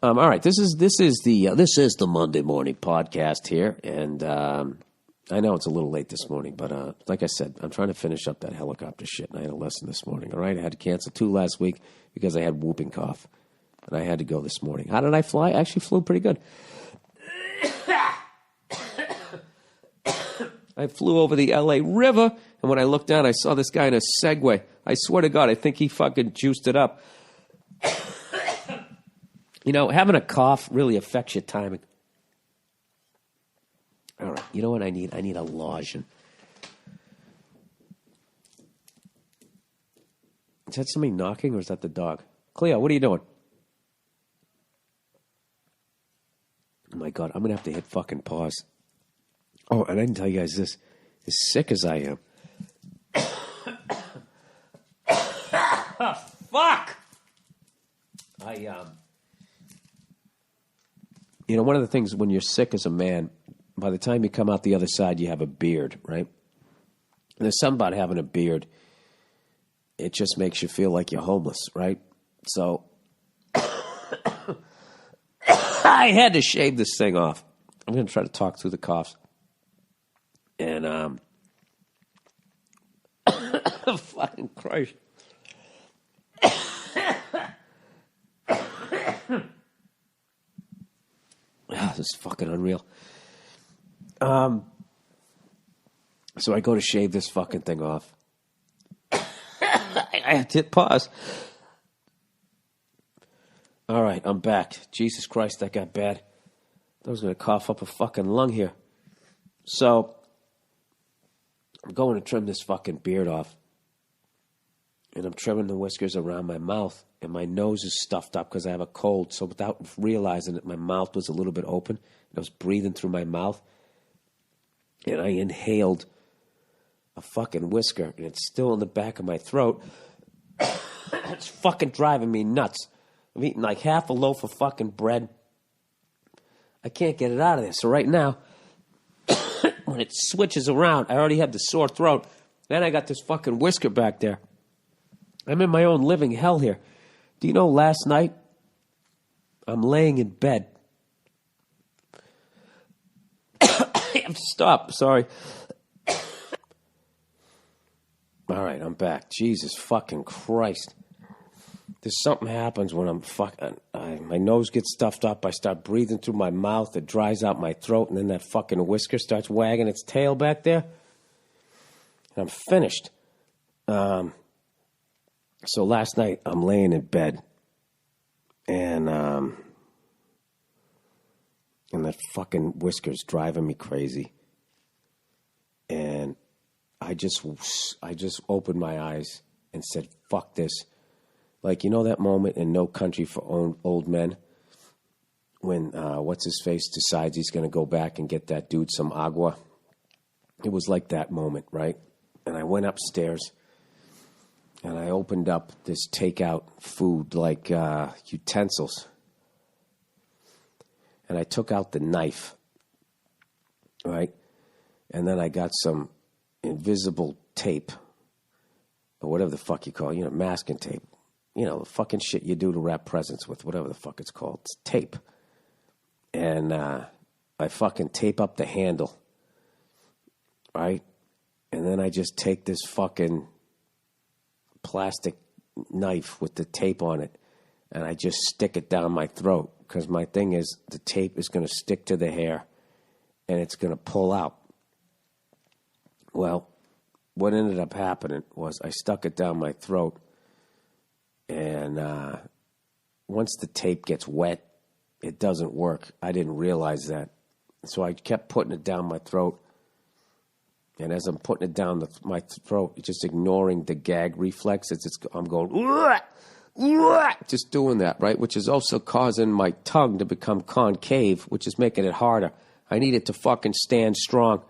All right, this is the Monday morning podcast here, and I know it's a little late this morning, but like I said, I'm trying to finish up that helicopter shit, and I had a lesson this morning. All right, I had to cancel 2 last week because I had whooping cough, and I had to go this morning. How did I fly? I actually flew pretty good. I flew over the L.A. River, and when I looked down, I saw this guy in a Segway. I swear to God, I think he fucking juiced it up. You know, having a cough really affects your timing. All right, you know what I need? I need a lotion. Is that somebody knocking, or is that the dog? Cleo, what are you doing? Oh, my God, I'm going to have to hit fucking pause. Oh, and I didn't tell you guys this. As sick as I am. Fuck! You know, one of the things when you're sick as a man, by the time you come out the other side, you have a beard, right? And there's something about having a beard. It just makes you feel like you're homeless, right? So I had to shave this thing off. I'm going to try to talk through the coughs. And, fucking Christ. Oh, this is fucking unreal. So I go to shave this fucking thing off. I had to hit pause. All right, I'm back. Jesus Christ, that got bad. I was going to cough up a fucking lung here. So I'm going to trim this fucking beard off. And I'm trimming the whiskers around my mouth. And my nose is stuffed up because I have a cold. So without realizing it, my mouth was a little bit open. I was breathing through my mouth. And I inhaled a fucking whisker. And it's still in the back of my throat. It's fucking driving me nuts. I'm eating like half a loaf of fucking bread. I can't get it out of there. So right now, when it switches around, I already have the sore throat. Then I got this fucking whisker back there. I'm in my own living hell here. Do you know last night, I'm laying in bed. I have to stop. Sorry. All right, I'm back. Jesus fucking Christ. There's something happens when I'm fucking... my nose gets stuffed up. I start breathing through my mouth. It dries out my throat. And then that fucking whisker starts wagging its tail back there. And I'm finished. So last night, I'm laying in bed. And that fucking whisker's driving me crazy. And I just opened my eyes and said, fuck this. Like, you know that moment in No Country for Old Men when what's-his-face decides he's going to go back and get that dude some agua? It was like that moment, right? And I went upstairs, and I opened up this takeout food, like utensils. And I took out the knife, right? And then I got some invisible tape, or whatever the fuck you call it, masking tape. You know, the fucking shit you do to wrap presents with, whatever the fuck it's called. It's tape. And I fucking tape up the handle, right? And then I just take this fucking plastic knife with the tape on it, and I just stick it down my throat, because my thing is the tape is going to stick to the hair, and it's going to pull out. Well, what ended up happening was I stuck it down my throat, and once the tape gets wet, it doesn't work. I didn't realize that. So I kept putting it down my throat. And as I'm putting it down my throat, just ignoring the gag reflex, I'm going, just doing that, right? Which is also causing my tongue to become concave, which is making it harder. I need it to fucking stand strong.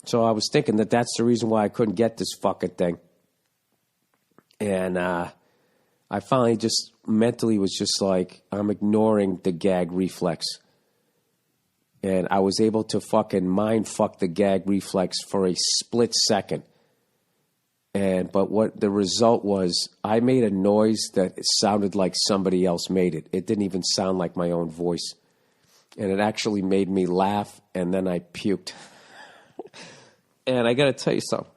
So I was thinking that that's the reason why I couldn't get this fucking thing. And I finally just mentally was just like, I'm ignoring the gag reflex. And I was able to fucking mind fuck the gag reflex for a split second. But what the result was, I made a noise that sounded like somebody else made it. It didn't even sound like my own voice. And it actually made me laugh, and then I puked. And I got to tell you something.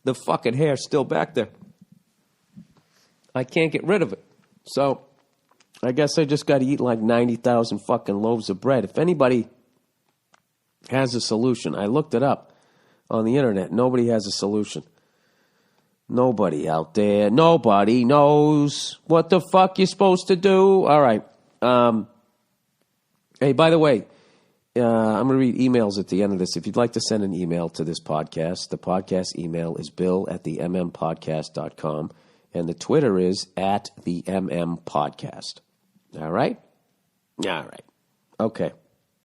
The fucking hair's still back there. I can't get rid of it. So I guess I just got to eat like 90,000 fucking loaves of bread. If anybody has a solution, I looked it up on the internet. Nobody has a solution. Nobody out there. Nobody knows what the fuck you're supposed to do. All right. Hey, by the way, I'm going to read emails at the end of this. If you'd like to send an email to this podcast, the podcast email is bill@themmpodcast.com, and the Twitter is @themmpodcast. All right? All right. Okay.